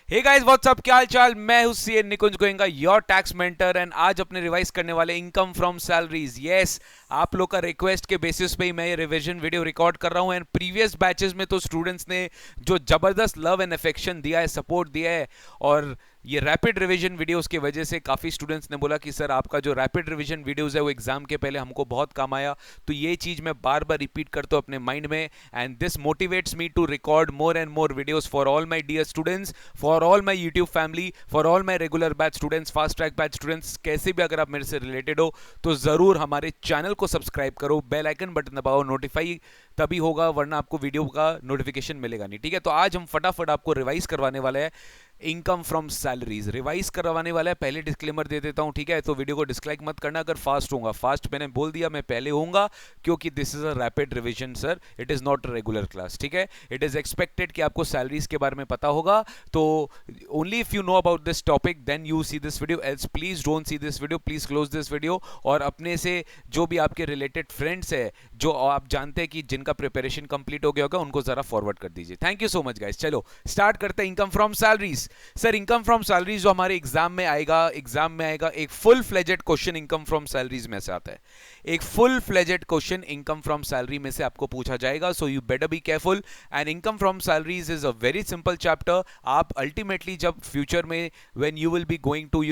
Hey guys what's up, क्या हाल चाल। मैं हूं CA Nikunj Goenka, your tax mentor, and आज अपने रिवाइज करने वाले इनकम फ्रॉम सैलरीज। यस, आप लोग का रिक्वेस्ट के बेसिस पे ही मैं ये रिवीजन वीडियो रिकॉर्ड कर रहा हूं। एंड प्रीवियस बैचेस में तो स्टूडेंट्स ने जो जबरदस्त लव एंड अफेक्शन दिया है, सपोर्ट दिया है, और ये रैपिड रिवीजन वीडियोस की वजह से काफ़ी स्टूडेंट्स ने बोला कि सर आपका जो रैपिड रिवीजन वीडियोस है वो एग्जाम के पहले हमको बहुत काम आया। तो ये चीज़ मैं बार बार रिपीट करता हूँ अपने माइंड में, and this motivates me to record more and more videos for all my dear students, for all my YouTube family, for all my regular batch students, fast track batch students. कैसे भी अगर आप मेरे से related हो तो ज़रूर हमारे चैनल को सब्सक्राइब करो, बेल आइकन बटन दबाओ, नोटिफाई तभी होगा, वरना आपको वीडियो का नोटिफिकेशन मिलेगा नहीं। ठीक है, तो आज हम फटाफट आपको रिवाइज करवाने वाले हैं इनकम फ्रॉम सैलरीज। रिवाइज करवाने वाला है, पहले डिस्क्लेमर दे देता हूं, ठीक है। तो वीडियो को डिसलाइक मत करना अगर फास्ट होगा। फास्ट मैंने बोल दिया, मैं पहले होऊंगा, क्योंकि this is a rapid revision sir, it is not a regular class. ठीक है, इट इज एक्सपेक्टेड कि आपको सैलरीज के बारे में पता होगा। तो only if you know about this topic then you see this video, else please don't see this video, please close this video. और अपने से जो भी आपके रिलेटेड फ्रेंड्स है, जो आप जानते हैं कि जिनका प्रिपरेशन कंप्लीट हो गया होगा, उनको जरा फॉरवर्ड कर दीजिए। Thank you so much guys. चलो स्टार्ट करते हैं income from salaries. Sir income from salaries जो हमारे एग्जाम में आएगा एक full fledged question income from salaries में से आता है। एक full fledged question income from salary में से आपको पूछा जाएगा, so you better be careful. And income from salaries is a very simple chapter. आप अल्टीमेटली जब फ्यूचर में when you will B going to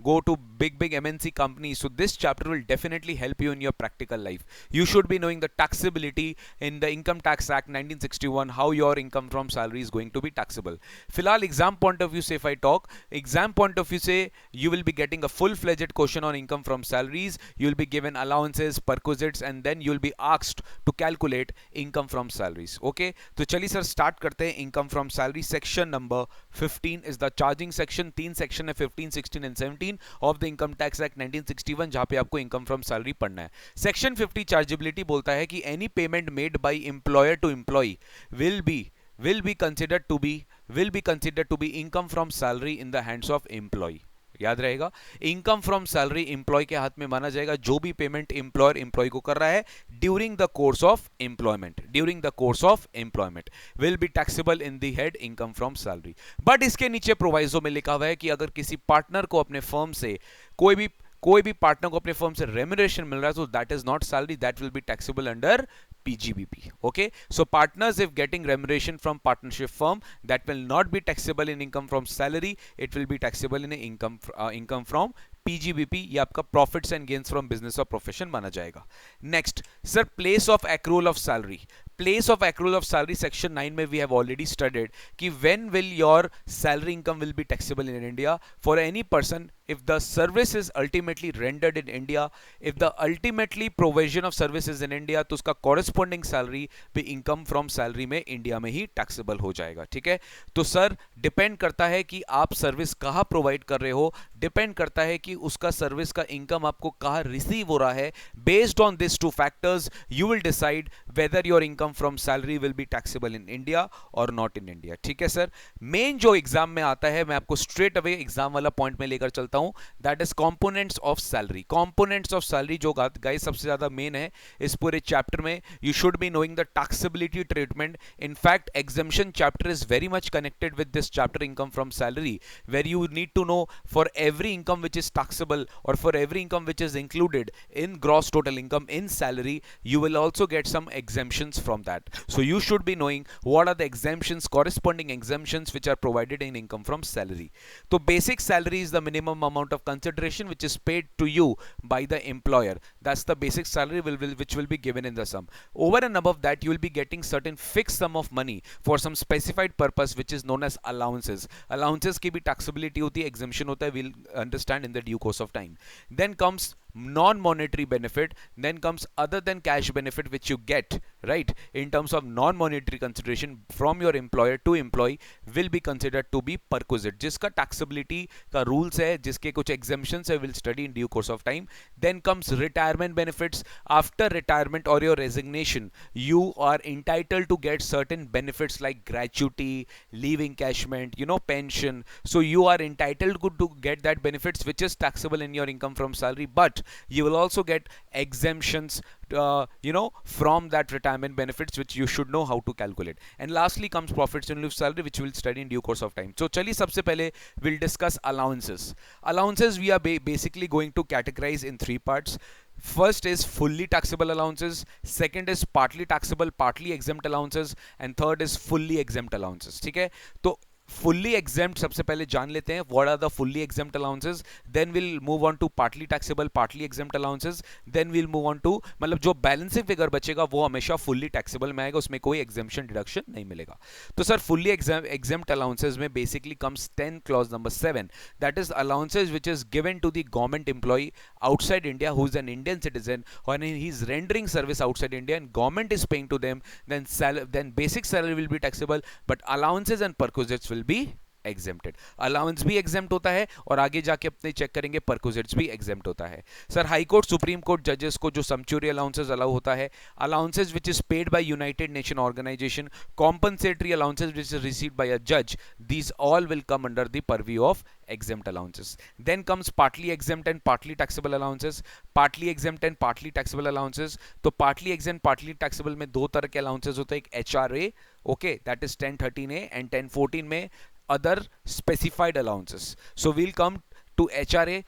go to big MNC company, so this chapter will definitely help you in your practical life. You should be knowing the taxability in the Income Tax Act 1961, how your income from salary is going to be taxable. फिलहाल exam point of view से if I talk, exam point of view से you will be getting a full-fledged question on income from salaries. You will be given allowances, perquisites, and then you will be asked to calculate income from salaries. Okay, तो चलिए sir start करते हैं। income from salary section number 15 is the charging section। तीन section है 15, 16 and 17 of the Income Tax Act 1961, जहाँ पे आपको income from salary पढ़ना है। सेक्शन 50 चार्जेबिलिटी बोलता है कि any payment made by employer to employee will be considered to be income from salary in the hands of employee. याद रहेगा, इनकम फ्रॉम सैलरी एम्प्लॉय के हाथ में माना जाएगा जो भी पेमेंट एम्प्लॉयर एम्प्लॉय को कर रहा है during the course of employment will be taxable in the head income from salary. But इसके नीचे प्रोवाइजो में लिखा हुआ है कि अगर किसी पार्टनर को अपने फर्म से कोई भी पार्टनर को अपने फर्म से रेम्यूनरेशन मिल रहा है, तो that is not salary, that will be taxable under PGBP. Okay, so partners if getting remuneration from partnership firm, that will not be taxable in income from salary, it will be taxable in income from PGBP। ये आपका profits and gains from business और profession माना जाएगा। Next sir, place of accrual of salary. Place of accrual of salary section 9 में we have already studied कि when will your salary income will be taxable in India for any person if the service is ultimately rendered in India, if the ultimately provision of services in India, तो उसका corresponding salary भी income from salary में India में ही taxable हो जाएगा। ठीक है, तो सर डिपेंड करता है कि आप सर्विस कहाँ प्रोवाइड कर रहे हो, डिपेंड करता है कि उसका सर्विस का इनकम आपको कहाँ रिसीव हो रहा है। Based on this two factors you will decide whether your income from salary will be taxable in India और नॉट इन इंडिया। ठीक है सर, मेन जो एग्जाम में आता है, मैं आपको स्ट्रेट अवे एग्जाम वाला पॉइंट में लेकर चलता हूं, that is components of salary. Components of salary जो गाइस सबसे ज्यादा मेन है इस पूरे चैप्टर में। You should be knowing the taxability treatment. In fact exemption chapter is very much connected with this chapter income from salary, where you need to know for every income which is taxable or for every income which is included in gross total income in salary, you will also get some exemptions from that. So you should be knowing what are the exemptions, corresponding exemptions which are provided in income from salary. So basic salary is the minimum amount of consideration which is paid to you by the employer. That's the basic salary which will be given in the sum. Over and above that, you will be getting certain fixed sum of money for some specified purpose which is known as allowances. Allowances की भी taxability होती है, exemption होता है, we'll understand in the due course of time. Then comes non-monetary benefit, then comes other than cash benefit which you get, right, in terms of non-monetary consideration from your employer to employee will be considered to be perquisite, जिसका taxability का rules है, जिसके कुछ exemptions है, will study in due course of time. Then comes retirement benefits. After retirement or your resignation, you are entitled to get certain benefits like gratuity, leave encashment, pension. So you are entitled to get that benefits which is taxable in your income from salary, but you will also get exemptions from that retirement benefits, which you should know how to calculate. And lastly comes profits in lieu of salary, which we'll study in due course of time. So chaliye sabse pehle we'll discuss allowances. Allowances we are basically going to categorize in three parts. First is fully taxable allowances, second is partly taxable partly exempt allowances, and third is fully exempt allowances. ठीक है, तो fully exempt सबसे पहले जान लेते हैं what are the fully exempt allowances, then we'll move on to partly taxable partly exempt allowances, then we'll move on to मतलब जो बैलेंसिंग फिगर बचेगा वो हमेशा fully taxable में आएगा, उसमें कोई exemption deduction नहीं मिलेगा. तो सर fully exempt allowances में basically comes 10 clause number 7, that is allowances which is given to the government employee outside India who is an Indian citizen or he is rendering service outside India and government is paying to them, then basic salary will be taxable but allowances and perquisites will be exempted. Allowance भी exempt होता है और आगे जाके अपने check करेंगे perquisites भी exempt होता है. Sir high court supreme court जजेस को जो समचुरी अलाउंसेस अलाउ होता है, allowances which is paid by United Nation organisation, compensatory allowances which is received by a जज, these all will come under the purview of exempt allowances. Then comes partly exempt and partly taxable allowances. Partly exempt and partly taxable allowances. तो partly exempt partly taxable में दो तरह के allowances होते हैं, एक HRA, okay, that is 1013A, and 1014 में other specified allowances. So we'll come to HRA.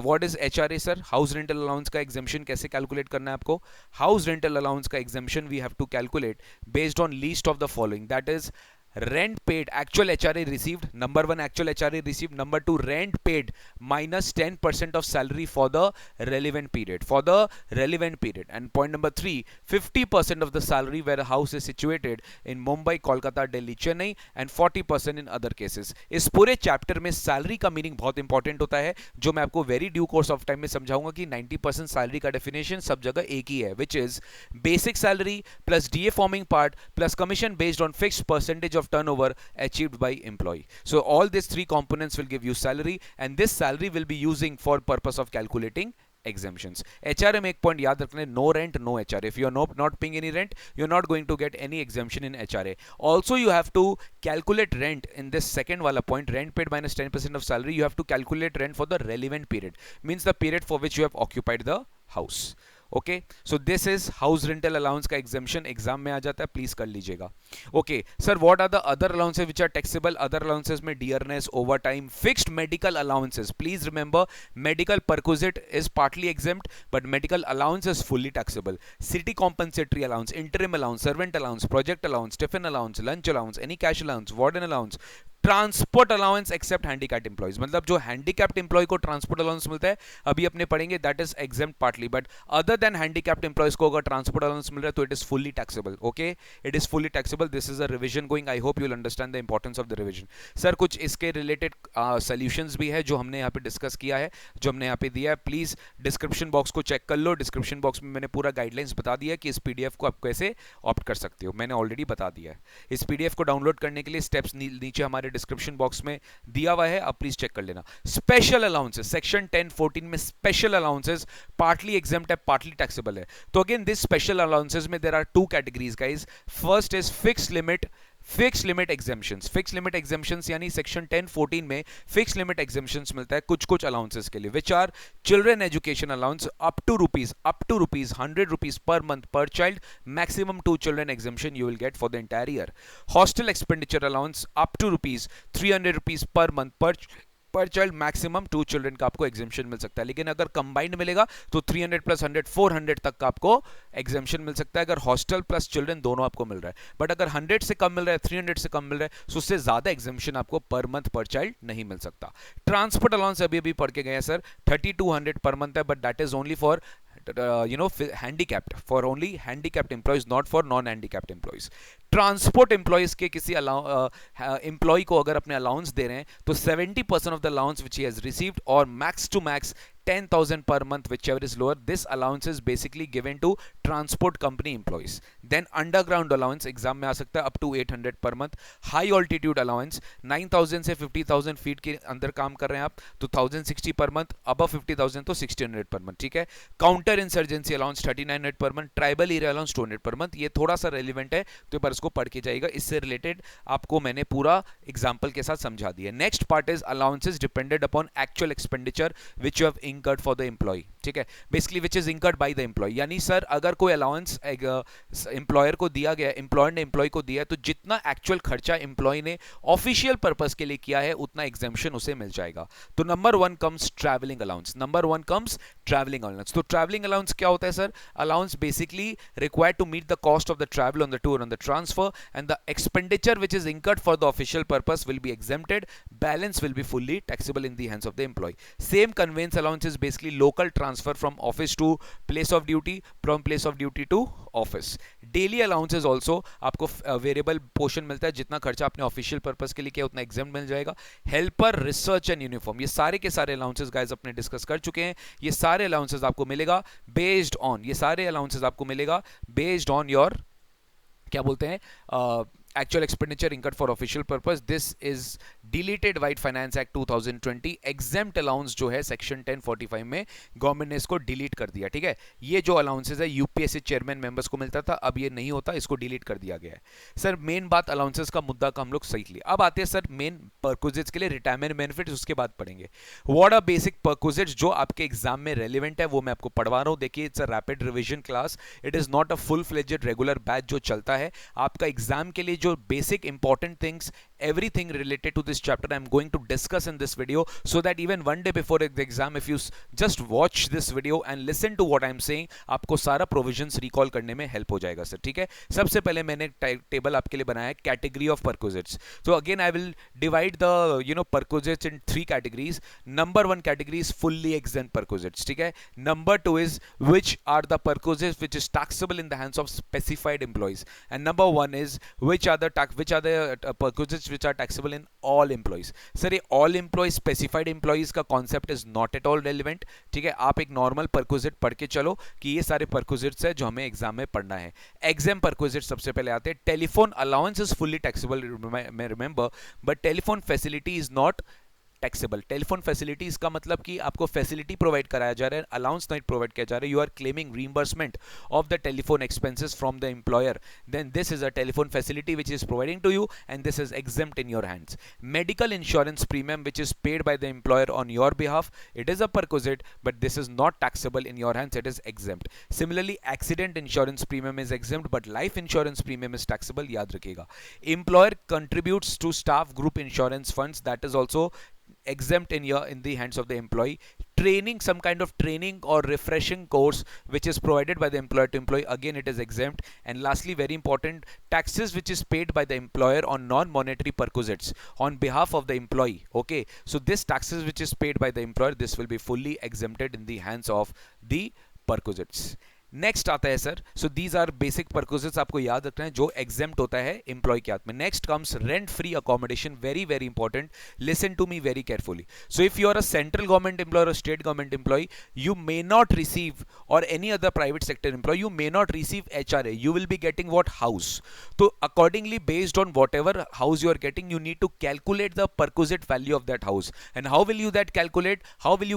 What is HRA sir? House rental allowance का exemption कैसे calculate करना है आपको? House rental allowance का exemption we have to calculate based on least of the following, that is rent paid, actual HRA received, number 1 actual HRA received, number 2 rent paid minus 10% of salary for the relevant period, and point number 3, 50% of the salary where a house is situated in Mumbai, Kolkata, Delhi, Chennai, and 40% in other cases. इस पूरे चैप्टर में salary का meaning बहुत important होता है, जो मैं आपको very due course of time में समझाऊंगा कि 90% सैलरी का डेफिनेशन सब जगह एक ही है, which is basic salary plus DA forming part plus commission based on fixed percentage of turnover achieved by employee. So all these three components will give you salary, and this salary will be using for purpose of calculating exemptions. HRA में एक point याद रखना है, no rent no HRA. If you are not paying any rent, you are not going to get any exemption in HRA. Also you have to calculate rent in this second वाला point, rent paid minus 10% of salary. You have to calculate rent for the relevant period, means the period for which you have occupied the house. Okay, so this is house rental allowance का एग्जामिशन exam में आ जाता है, please कर लीजिएगा. Okay sir, what are the other allowances which are taxable? Other allowances में dearness, overtime, fixed medical allowances. Please remember, medical perquisite is partly exempt but medical allowance is fully taxable. City compensatory allowance, interim allowance, servant allowance, project allowance, tiffin allowance, lunch allowance, any cash allowance, warden allowance, transport allowance except handicapped employees. मतलब जो handicapped employee को transport allowance मिलता है, अभी अपने पढ़ेंगे, that is exempt partly, but other than handicapped employees को अगर ट्रांसपोर्ट अलाउंस मिल रहा है तो it is fully taxable. Okay, it is fully taxable. This is a revision going. I hope you will understand the importance of the revision. Sir कुछ इसके related solutions भी है जो हमने यहाँ पे डिस्कस किया है, जो हमने यहाँ पे दिया है. प्लीज डिस्क्रिप्शन बॉक्स को चेक कर लो. डिस्क्रिप्शन बॉक्स में मैंने पूरा गाइडलाइंस बता दिया कि इस पीडीएफ को आप कैसे ऑप्ट कर सकते हो, मैंने ऑलरेडी बता दिया है. इस पीडीएफ को डाउनलोड करने के लिए स्टेप्स नीचे हमारे डिस्क्रिप्शन बॉक्स में दिया हुआ है, आप प्लीज चेक कर लेना. स्पेशल अलाउंसेस, सेक्शन 1014 में स्पेशल अलाउंसेस पार्टली एग्जेम्प्ट है, पार्टली टैक्सेबल है. तो अगेन दिस स्पेशल अलाउंसेस में there are two categories guys. First is fixed limit exemptions. Fix limit exemptions यानी सेक्शन 1014 में फिक्स लिमिट एग्जेम्पशंस मिलता है कुछ अलाउंसेस के लिए, which are children education allowance up to rupees 100 rupees per month per child, maximum 2 children exemption you will get for the entire year. Hostel expenditure allowance up to rupees 300 rupees per month per child, maximum 2 children का आपको exemption मिल सकता है. लेकिन अगर combined मिलेगा तो 300 plus 100 400 तक का आपको एग्जेम्पशन मिल सकता है, अगर हॉस्टल प्लस चिल्ड्रन दोनों आपको मिल रहा है. बट अगर 100 से कम मिल रहा है, 300 से कम मिल रहा है, तो उससे ज्यादा एग्जेम्पशन आपको पर मंथ पर चाइल्ड नहीं मिल सकता. ट्रांसपोर्ट अलाउंस अभी पढ़ के गए सर, 3200 पर मंथ है, but that is only for handicapped, for only handicapped employees, not for non-handicapped employees. Transport employees के किसी एम्प्लॉय को अगर अपने अलाउंस दे रहे हैं तो 70% of the allowance which he has received or max to max 10,000 per month, whichever is lower. This allowance is basically given to transport company employees. Then underground allowance exam में आ सकता है up to 800 per month. High altitude allowance 9,000 से 50,000 feet के अंदर काम कर रहे हैं आप तो 1,060 per month, above 50,000 तो 1,600 per month. ठीक है. Counter insurgency allowance 3,900 per month. Tribal area allowance 200 per month. ये थोड़ा सा रेलिवेंट है तो पर इसको पढ़ के जाइएगा, इससे रिलेटेड आपको मैंने पूरा एग्जाम्पल के साथ समझा दिया. Next part is allowances depended upon actual expenditure which you have incurred for the employee. ठीक है, basically which is incurred by the employee. यानी सर अगर कोई अलाउंस एम्प्लॉयर को दिया गया, एम्प्लॉयर ने एम्प्लॉय को दिया है, तो जितना एक्चुअल खर्चा एम्प्लॉय ने ऑफिशियल पर्पस के लिए किया है उतना एग्जेम्पशन उसे मिल जाएगा। तो number one comes travelling allowance, number one comes travelling allowance. तो ट्रैवलिंग अलाउंस क्या होता है sir? Allowance basically required to meet the cost of the travel on the tour on the transfer and the expenditure which is incurred for the official purpose will be exempted, balance will be fully taxable in the hands of the employee. Same conveyance allowance is basically local transfer from office to place of duty, from place of duty to office. Daily allowance is also आपको variable portion मिलता है, जितना खर्चा आपने official purpose के लिए किया उतना एग्जाम मिल जाएगा। हेल्पर, रिसर्च एंड यूनिफॉर्म, ये सारे के सारे अलाउंसेस गाइस अपने डिस्कस कर चुके हैं। ये सारे अलाउंसेस आपको मिलेगा बेस्ड ऑन, ये सारे अलाउंसेस आपको मिलेगा बेस्ड ऑन योर क्या बोलते हैं actual expenditure incurred for official purpose. This is deleted White Finance Act 2020. exempt allowance जो है सेक्शन 1045 में गवर्नमेंट ने इसको डिलीट कर दिया, ठीक है। ये जो अलाउंसेस है यूपीएससी चेयरमैन मेंबर्स को मिलता था, अब ये नहीं होता, इसको डिलीट कर दिया गया है। सर मेन बात अलाउंसेस का मुद्दा का हम लोग सही लिया। अब आते हैं सर मेन परक्विजिट्स के लिए, रिटायरमेंट बेनिफिट उसके बाद पढ़ेंगे। व्हाट आर बेसिक परक्विजिट्स जो आपके एग्जाम में रेलिवेंट है वो मैं आपको पढ़वा रहा हूँ। देखिए it's a rapid revision class, it is not a full fledged regular batch जो चलता है आपका एग्जाम के लिए। जो basic important things, everything related to this chapter I'm going to discuss in this video, so that even one day before the exam if you just watch this video and listen to what I'm saying, आपको सारा provisions recall करने में help हो जाएगा sir, ठीक है। सबसे पहले मैंने टेबल आपके लिए बनाया है category of perquisites। तो again I will divide the perquisites in three categories। number one category is fully exempt perquisites, ठीक है। number two is which are the perquisites which is taxable in the hands of specified employees, and number one is which are the perquisites which are taxable in all employees। Sir ये all employees, specified employees का concept is not at all relevant, ठीक है। आप एक normal perquisite पढ़ के चलो कि ये सारे perquisites है जो हमें एग्जाम में पढ़ना है। exempt perquisites सबसे पहले आते हैं। Telephone allowance is fully taxable, remember, but telephone facility is not taxable. Telephone facility इसका मतलब कि आपको फैसिलिटी प्रोवाइड कराया जा रहा है, अलाउंस नहीं प्रोवाइड किया जा रहा है, you are claiming reimbursement of the telephone expenses from the employer, then this is a telephone facility which is providing to you and this is exempt in your hands। medical insurance premium which is paid by the employer on your behalf, it is a perquisite but this is not taxable in your hands, it is exempt। similarly accident insurance premium is exempt but life insurance premium is taxable, याद रखिएगा। employer contributes to staff group insurance funds, that is also exempt in the hands of the employee। training, some kind of training or refreshing course which is provided by the employer to employee, again it is exempt। and lastly very important, taxes which is paid by the employer on non monetary perquisites on behalf of the employee, okay, so this taxes which is paid by the employer, this will be fully exempted in the hands of the perquisites। Next आता है sir, so these are basic perquisites आपको याद रखना है जो exempt होता है employ के हाथ में। Next comes rent free accommodation, very very important, listen to me very carefully. So if you are a central government employee or state government employee, you may not receive, or any other private sector employee, you may not receive HRA, you will be getting what house। तो accordingly based on whatever house you are getting, you need to calculate the perquisite value of that house। and how will you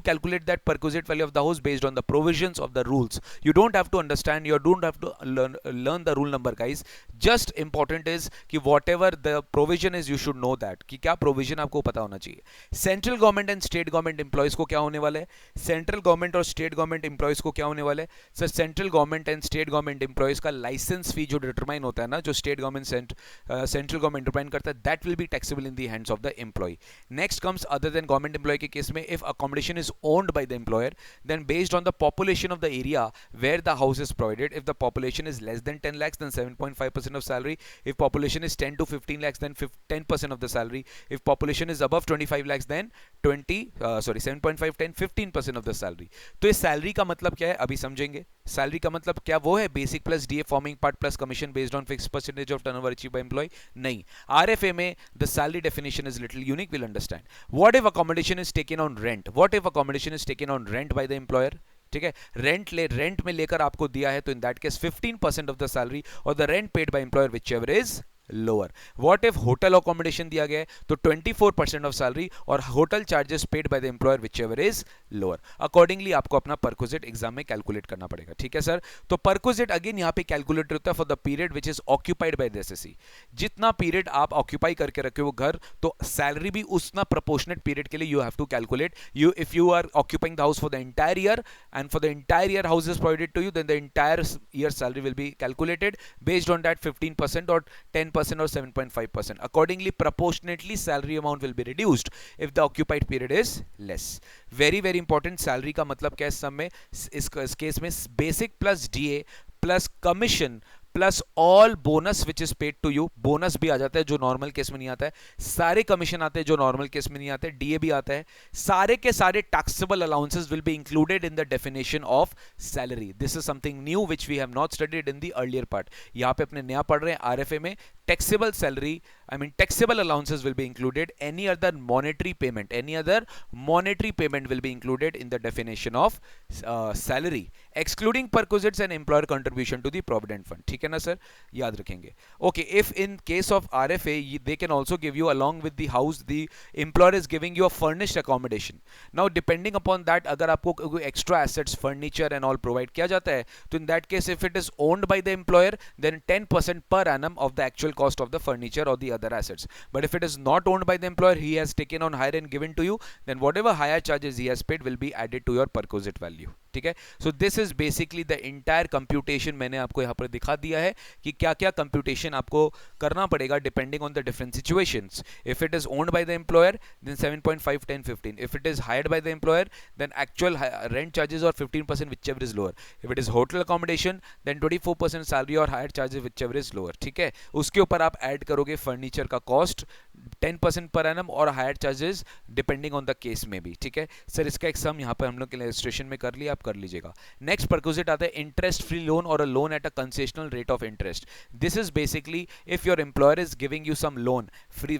calculate that perquisite value of the house? based on the provisions of the rules। you don't have to understand, you don't have to learn the rule number guys, just important is कि whatever the provision is you should know that कि क्या provision आपको पता होना चाहिए। Central government and state government employees को क्या होने वाला है? सेंट्रल गवर्नमेंट और स्टेट गवर्नमेंट एम्प्लॉयज को क्या होने वाला है sir? Central government and state government employees का लाइसेंस फी जो डिटरमाइन होता है ना, जो state government central government determine करता है, that will be taxable in the hands of the employee. Next comes other than government employee के case में, if accommodation is owned by the employer, then based on the population of the area where the house is provided, if the population is less than 10 lakhs then 7.5% of salary, if population is 10 to 15 lakhs then 10% of the salary, if population is above 25 lakhs then 7.5 10 15% of the salary। तो ये salary का मतलब क्या है अभी समझेंगे। Salary का मतलब क्या वो है basic plus DA forming part plus commission based on fix percentage of turnover achieve by employee? नहीं, आरएफए में the salary definition is little unique, will understand. What if accommodation is taken on rent, what if accommodation is taken on rent by the employer, ठीक है, rent में लेकर आपको दिया है, तो in that case 15% of the salary or the rent paid by employer which ever is lower. What if hotel accommodation दिया गया है तो 24% ऑफ सैलरी और hotel charges paid by the employer which ever is lower. Accordingly आपको अपना perquisite exam में calculate करना पड़ेगा. ठीक है सर. तो परक्विजिट अगेन यहाँ पे कैलकुलेट होता है for the period which is occupied by the assessee. जितना पीरियड आप ऑक्यूपाई करके रखे हो घर, तो सैलरी भी उतना प्रोपोर्शनेट पीरियड के लिए you have to calculate. You if you are occupying the house for the entire year and for the entire year house is provided to you, then the entire year salary will be calculated based on that 15% or 10% or 7.5%. Accordingly, proportionately salary amount will be reduced if the occupied period is less. Very very important. salary का मतलब क्या है इस सब में, इस case में basic plus DA plus commission plus all bonus which is paid to you. Bonus भी आ जाता है जो नॉर्मल केस में नहीं आता है, सारे कमीशन आते हैं जो नॉर्मल केस में नहीं आते, डीए भी आता है. सारे के सारे taxable allowances will be included in the definition of salary. This is something new which we have not studied in the earlier part. यहां पे अपने नया पढ़ रहे हैं आरएफए में. taxable salary, I mean taxable allowances will be included. Any other monetary payment will be included in the definition of salary, excluding perquisites and employer contribution to the provident fund. ठीक है ना sir, याद रखेंगे. Okay, if in case of RFA they can also give you along with the house, the employer is giving you a furnished accommodation. Now depending upon that, अगर आपको कोई extra assets, furniture and all provide किया जाता है, तो in that case if it is owned by the employer, then 10% per annum of the actual cost of the furniture or the other assets. But if it is not owned by the employer, he has taken on hire and given to you, then whatever higher charges he has paid will be added to your perquisite value. ठीक है. So this is basically the entire computation. मैंने आपको यहाँ पर दिखा दिया है कि क्या क्या कंप्यूटेशन आपको करना पड़ेगा depending on the different situations. If it is owned by the employer then 7.5, 10, 15. If it is hired by the employer then actual rent charges or 15% whichever is lower. If it is hotel accommodation then 24% salary or hire charges whichever is lower. ठीक है. उसके ऊपर आप add करोगे furniture का cost 10% per annum और hire charges depending on the case में भी. ठीक है सर. इसका एक सम यहाँ पर हम लोग इलस्ट्रेशन में कर लिया, कर लीजिएगा. नेक्स्ट परक्विजिट आता है interest free loan or a loan at a concessional rate of interest. This is basically if your employer is giving you some loan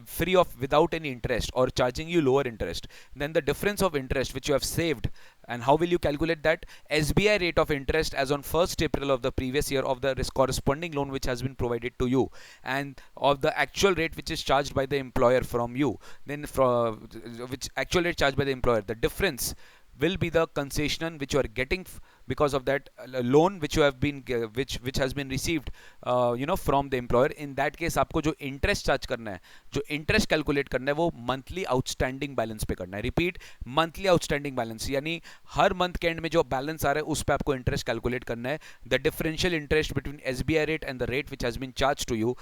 free of without any interest or charging you lower interest, then the difference of interest which you have saved, and how will you calculate that? SBI rate of interest as on 1st April of the previous year of the corresponding loan which has been provided to you, and of the actual rate which is charged by the employer from you, then which actual rate charged by the employer, the difference will be the concession which you are getting because of that loan which you have been which has been received from the employer. In that case आपको जो interest charge करना है, जो interest calculate करना है, वो monthly outstanding balance पे करना है. repeat, monthly outstanding balance, यानी हर month के end में जो balance आ रहा है उस पे आपको interest calculate करना है. the differential interest between SBI rate and the rate which has been charged to you,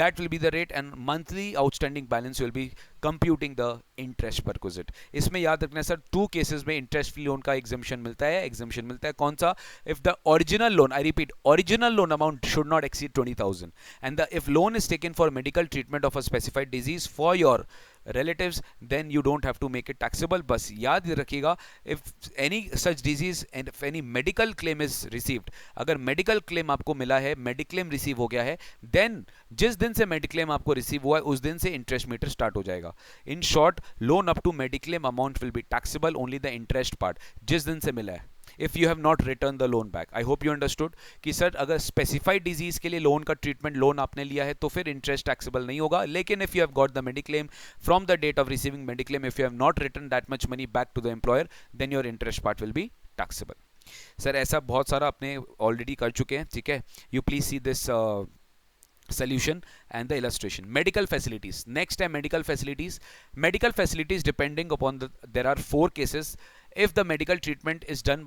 that will be the rate, and monthly outstanding balance will be computing the interest perquisite. इसमें याद रखना है sir, 2 cases में interest free loan का exemption मिलता है. कौन सा? if the original loan, I repeat, original loan amount should not exceed 20,000, and if loan is taken for medical treatment of a specified disease for your relatives, then you don't have to make it taxable. बस याद रखिएगा, if any such disease and if any medical claim is received, अगर medical claim आपको मिला है, mediclaim receive हो गया है, then जिस दिन से mediclaim आपको receive हुआ है उस दिन से interest meter start हो जाएगा. In short, loan up to mediclaim amount will be taxable, only the interest part जिस दिन से मिला है, if you have not returned the loan back. I hope you understood कि सर अगर specified disease के लिए लोन का ट्रीटमेंट लोन आपने लिया है तो फिर इंटरेस्ट टैक्सेबल नहीं होगा. लेकिन if you have got the mediclaim from the date of receiving mediclaim, if you have not returned that much money back to the employer, then your interest part will be taxable. Sir ऐसा बहुत सारा आपने already कर चुके हैं. ठीक है. You please see this solution and the illustration. Medical facilities. Next time medical facilities. Medical facilities depending upon the, there are 4 cases. If the medical treatment is done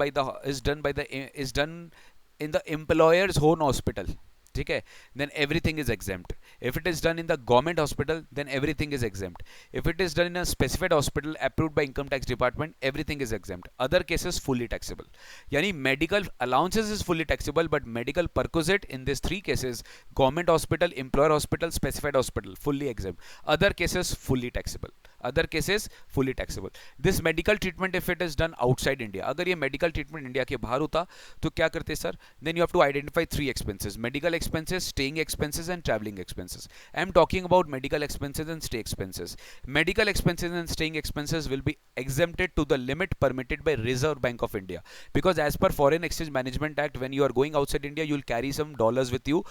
in the employer's own hospital, ठीक है, then everything is exempt. If it is done in the government hospital, then everything is exempt. If it is done in a specified hospital approved by income tax department, everything is exempt. Other cases fully taxable. यानी medical allowances is fully taxable, but medical perquisite in these 3 cases, government hospital, employer hospital, specified hospital, fully exempt. Other cases fully taxable. Other cases fully taxable. This medical treatment if it is done outside India, अगर ये medical treatment India के बाहर होता तो क्या करते sir? Then you have to identify 3 expenses: medical expenses, staying expenses and travelling expenses. I am talking about medical expenses and stay expenses. Medical expenses and staying expenses will be exempted to the limit permitted by Reserve Bank of India, because as per Foreign Exchange Management Act, when you are going outside India, you will carry some dollars with you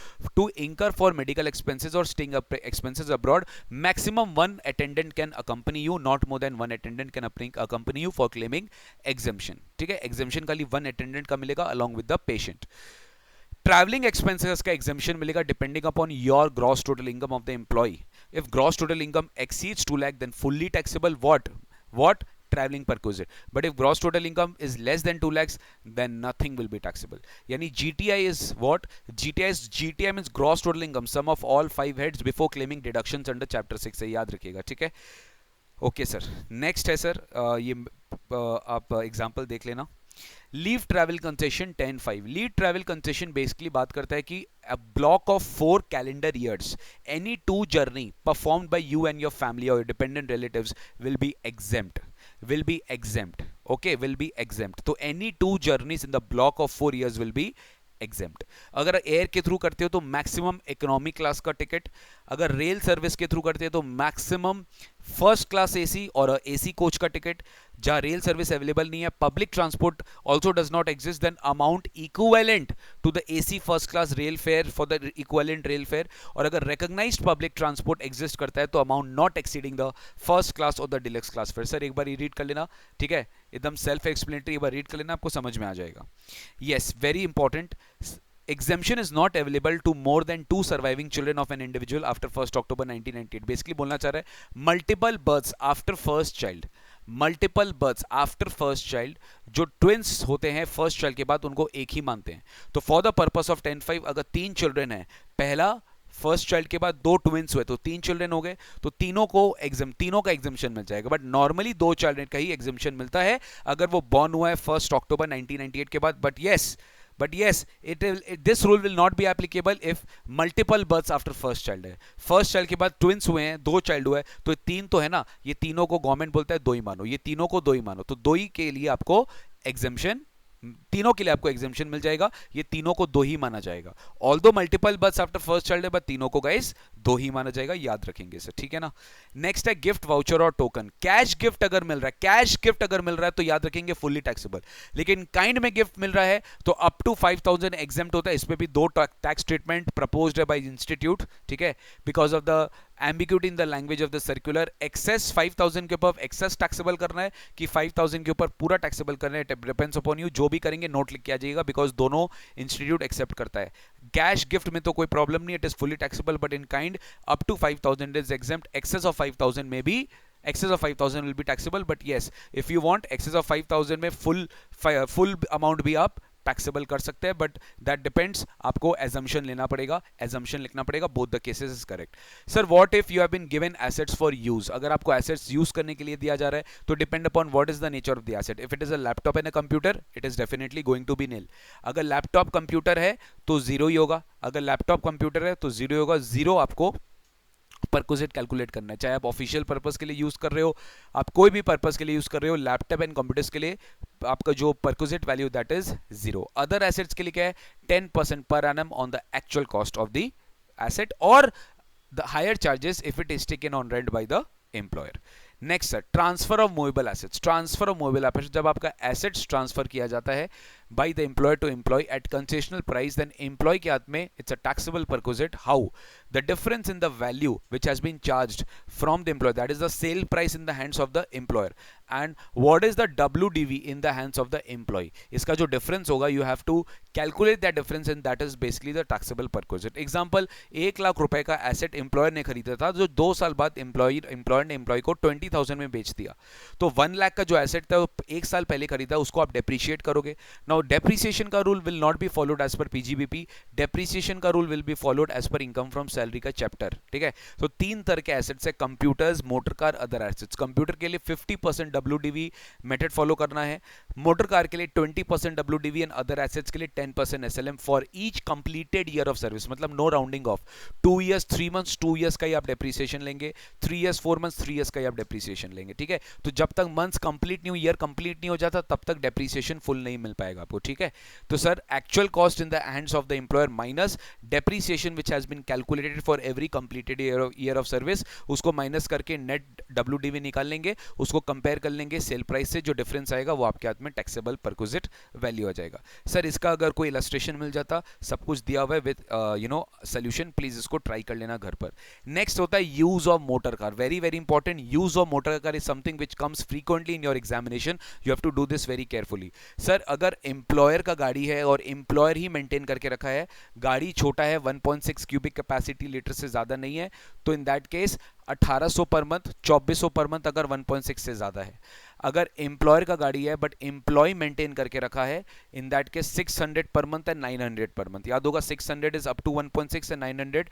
to incur for medical expenses or staying expenses abroad. Maximum one attendant can accompany you, not more than one attendant can accompany you for claiming exemption. ठीक है, exemption खाली one attendant का मिलेगा along with the patient. Travelling expenses का exemption मिलेगा depending upon your gross total income of the employee. If gross total income exceeds 2 lakh then fully taxable what traveling perquisite. But if gross total income is less than 2 lakhs then nothing will be taxable. Yani GTI is what? GTI means gross total income, sum of all 5 heads before claiming deductions under chapter 6 है, याद रखिएगा. ठीक है, okay sir. Next है sir, ये आप example देख लेना. Leave travel concession 10(5). Leave travel concession basically बात करता है कि a block of 4 calendar years, any 2 journey performed by you and your family or your dependent relatives will be exempt. Okay, will be exempt. तो any 2 journeys in the block of 4 years will be exempt. अगर air के through करते हो तो maximum economy class का ticket, अगर rail service के through करते हो तो मैक्सिमम फर्स्ट क्लास एसी और एसी कोच का टिकट. जहां रेल सर्विस अवेलेबल नहीं है, public transport also does not exist, then amount equivalent to the AC first class rail fare for the equivalent rail fare. और अगर recognised public transport exist करता है तो amount not exceeding the first class और the deluxe class fair. Sir एक बार read कर लेना, ठीक है, एकदम सेल्फ एक्सप्लेनेटरी, एक बार रीड कर लेना, आपको समझ में आ जाएगा. Yes, very important. Exemption is not available to more than 2 surviving children of an individual after 1st October 1998. Basically बोलना चाह रहा है multiple births after first child. Multiple births after first child, जो ट्विंस होते हैं फर्स्ट चाइल्ड के बाद उनको एक ही मानते हैं. तो फॉर द पर्पस ऑफ 10(5) अगर 3 चिल्ड्रन है, पहला फर्स्ट चाइल्ड के बाद 2 ट्विंस हुए तो 3 चिल्ड्रन हो गए, तो तीनों का एग्जेम्पशन मिल जाएगा. बट नॉर्मली 2 चाइल्ड का ही एग्जेम्पशन मिलता है अगर वो बॉर्न हुआ है 1st October 1998 के बाद. But yes, this rule will not be applicable if multiple births after first child है. फर्स्ट चाइल्ड के बाद ट्विंस हुए हैं, 2 चाइल्ड हुए, तो 3 तो है ना, ये तीनों को गवर्नमेंट बोलता है 2 ही मानो, ये तीनों को 2 ही मानो. तो 2 ही के लिए आपको एग्जेम्पशन, तीनों के लिए आपको एग्जेम्पशन मिल जाएगा, ये तीनों को 2 ही माना जाएगा. Although multiple births after first child है, बट तीनों को गाइस 2 ही माना जाएगा, याद रखेंगे सर, ठीक है ना. नेक्स्ट है गिफ्ट वाउचर और टोकन. कैश गिफ्ट अगर मिल रहा है तो याद रखेंगे फुल्ली टैक्सेबल. लेकिन काइंड में गिफ्ट मिल रहा है तो अप टू 5,000 एग्जेम्प्ट होता है. इसमें भी 2 टैक्स ट्रीटमेंट प्रपोज्ड है बाय इंस्टीट्यूट, ठीक है, because of the ambiguity in the language of the circular. Excess 5,000 के ऊपर एक्सेस टैक्सेबल करना है कि 5,000 के ऊपर पूरा टैक्सेबल करना है, डिपेंड्स अपॉन यू. जो भी करेंगे नोट लिख के आ जाइएगा, बिकॉज दोनों इंस्टीट्यूट एक्सेप्ट करता है. कैश गिफ्ट में तो कोई प्रॉब्लम नहीं, it is fully taxable, but in kind up to 5,000 is exempt. excess of 5,000 will be taxable, but yes, if you want excess of 5,000 में full amount भी आप टैक्सेबल कर सकते हैं, बट दैट डिपेंड्स, आपको एजम्पशन लिखना पड़ेगा. Both the cases is correct. Sir what if you have been given assets for use. अगर आपको एसेट्स यूज करने के लिए दिया जा रहा है तो depend upon what is the nature of the asset. If it is a laptop and a computer, it is definitely going to be nil. अगर लैपटॉप कंप्यूटर है तो 0 ही होगा. अगर लैपटॉप कंप्यूटर है तो 0 होगा. 0 आपको परक्विजिट कैलकुलेट करना है, चाहे आप ऑफिशियल पर्पस के लिए यूज कर रहे हो, आप कोई भी पर्पस के लिए यूज कर रहे हो, लैपटॉप एंड कंप्यूटर्स के लिए आपका जो perquisite value that is 0. Other assets के लिए क्या है, 10% per annum on the actual cost of the asset, और the hire charges if it is taken on rent by the employer. Next sir, transfer of movable assets. Transfer of movable assets, जब आपका assets transfer किया जाता है by the employer to employee at concessional price, then employee के हाथ में it's a taxable perquisite. How? The difference in the value which has been charged from the employer, that is the sale price in the hands of the employer, and what is the WDV in the hands of the employee. इसका जो difference होगा, you have to calculate that difference, and that is basically the taxable perquisite. Example, 1 lakh रुपए का asset employer ने खरीदा था, जो 2 साल बाद एम्प्लॉयर ने एम्प्लॉय को 20,000 में बेच दिया. तो 1 लाख का जो एसेट था 1 साल पहले खरीदा, उसको आप डेप्रिशिएट करोगे. नाउ नाउ डेप्रिसिएशन का rule will not be followed as per PGBP, depreciation का rule will be followed as per income from salary का चैप्टर, ठीक है। तो तीन तरह के एसेट्स है, computers, motor car, other assets. Computer के लिए 50% डब्ल्यूडीवी मेथड फॉलो करना है, मोटर कार के लिए 20% डब्ल्यूडीवी एंड अदर एसेट्स के लिए 10% SLM for each completed year of service, मतलब no rounding off. 2 years 3 months 2 years का ही आप डेप्रिसिएशन लेंगे, 3 इयर्स 4 मंथ्स 3 इयर्स का ही आप डेप्रिसिएशन लेंगे, ठीक है। तो जब तक मंथ्स कंप्लीट नहीं हो, ईयर कंप्लीट नहीं हो जाता, तब तक डेप्रिसिएशन फुल नहीं मिल पाएगा आपको, ठीक है। तो sir actual cost in the hands of the employer minus depreciation which has been calculated for every completed year of service, उसको माइनस करके नेट डब्ल्यूडीवी निकाल लेंगे, उसको कंपेयर कर लेंगे सेल प्राइस से, जो डिफरेंस आएगा वो आपके हाथ में टैक्सेबल परक्विजिट वैल्यू आ जाएगा। सर इसका अगर कोई इलस्ट्रेशन मिल जाता, सब कुछ दिया हुआ है विद सोल्यूशन, प्लीज इसको ट्राई कर लेना घर पर। नेक्स्ट होता है use of motor car, very very important. Use of motor car is something which comes frequently in your examination, you have to do this very carefully. Sir अगर employer का गाड़ी है और एम्प्लॉयर ही मेंटेन करके रखा है, गाड़ी छोटा है 1.6 क्यूबिक कैपेसिटी लीटर से ज्यादा नहीं है, तो in that case 1800 per month, 2400 per month अगर 1.6 से ज्यादा है। अगर एम्प्लॉयर का गाड़ी है बट एम्प्लॉय मेंटेन करके रखा है, इन that case 600 per month and 900 per month. याद होगा 600 is up to 1.6 and 900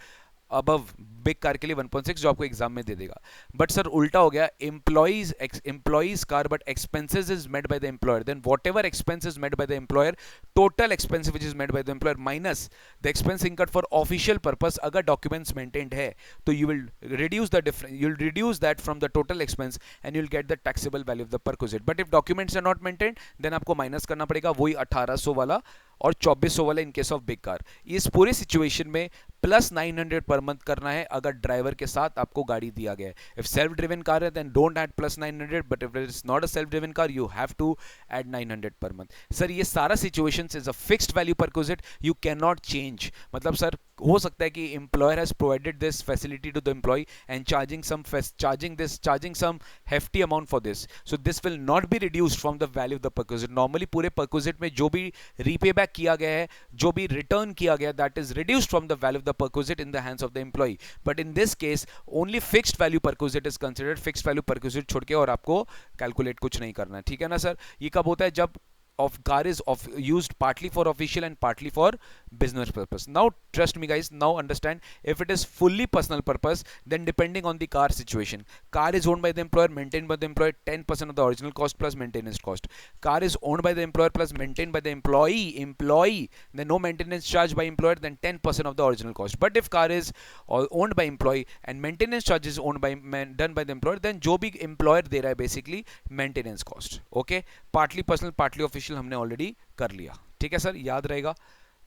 above big car के लिए 1.6, जो आपको एग्जाम में दे देगा। बट सर उल्टा हो गया, employees car but expenses is made by the employer, then whatever expense is made by the employer, total expense which is made by the employer minus the expense incurred for official purpose. अगर documents maintained है तो you will reduce the difference, you will reduce that from the total expense and you will get the taxable value of the perquisite. But if documents are not maintained, then आपको minus करना पड़ेगा वही 1800 वाला और 2400 वाला इन case of big car. इस पूरे situation में प्लस 900 पर मंथ करना है अगर ड्राइवर के साथ आपको गाड़ी दिया गया है। इफ सेल्फ ड्रिवन कार है then don't add plus 900, but if it is not a self driven car you have to add 900 per month. Sir ये सारा situations is a fixed value perquisite, you can not change. मतलब sir हो सकता है कि employer has provided this facility to the employee and charging some hefty amount for this, so this will not be reduced from the value of the perquisite. Normally पूरे perquisite में जो भी repayback किया गया है, जो भी return किया गया, that is reduced from the value of the perquisite in the hands of the employee. But in this case only fixed value perquisite is considered, fixed value perquisite छोड़ के और आपको calculate कुछ नहीं करना है, ठीक है ना सर। ये कब होता है, जब of car is used partly for official and partly for business purpose. Now trust me guys, now understand, if it is fully personal purpose, then depending on the car situation, car is owned by the employer, maintained by the employer, 10% of the original cost plus maintenance cost. Car is owned by the employer plus maintained by the employee, then no maintenance charge by employer, then 10% of the original cost. But if car is owned by employee and maintenance charge is owned by done by the employer, then जो भी employer दे रहा है basically maintenance cost, okay, partly personal partly official हमने already कर लिया, ठीक है sir, याद रहेगा।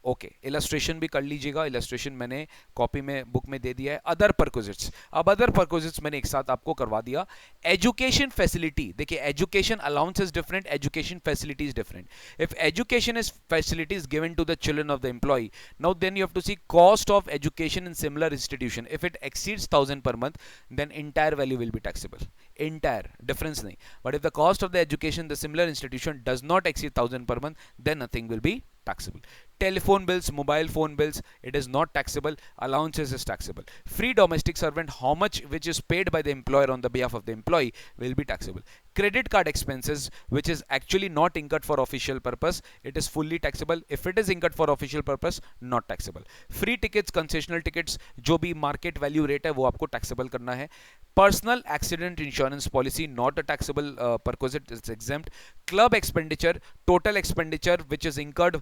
ओके, इलस्ट्रेशन भी कर लीजिएगा, इलस्ट्रेशन मैंने कॉपी में बुक में दे दिया है। अदर परक्विजिट्स, अब अदर परक्विजिट्स मैंने एक साथ आपको करवा दिया। एजुकेशन फैसिलिटी, देखिए education allowance is different, education facility is different. If education is facility is given to the children of the employee, now then you have to see cost of education in similar institution. If it exceeds 1000 per month then entire value will be taxable, entire difference नहीं। But if the cost of the education the similar institution does not exceed 1000 per month, then nothing will be taxable. Telephone bills, mobile phone bills, it is not taxable. Allowances is taxable. Free domestic servant, how much which is paid by the employer on the behalf of the employee will be taxable. Credit card expenses, which is actually not incurred for official purpose, it is fully taxable. If it is incurred for official purpose, not taxable. Free tickets, concessional tickets, जो भी market value rate है वो आपको taxable करना है. Personal accident insurance policy, not a taxable perquisite, it's exempt. Club expenditure, total expenditure which is incurred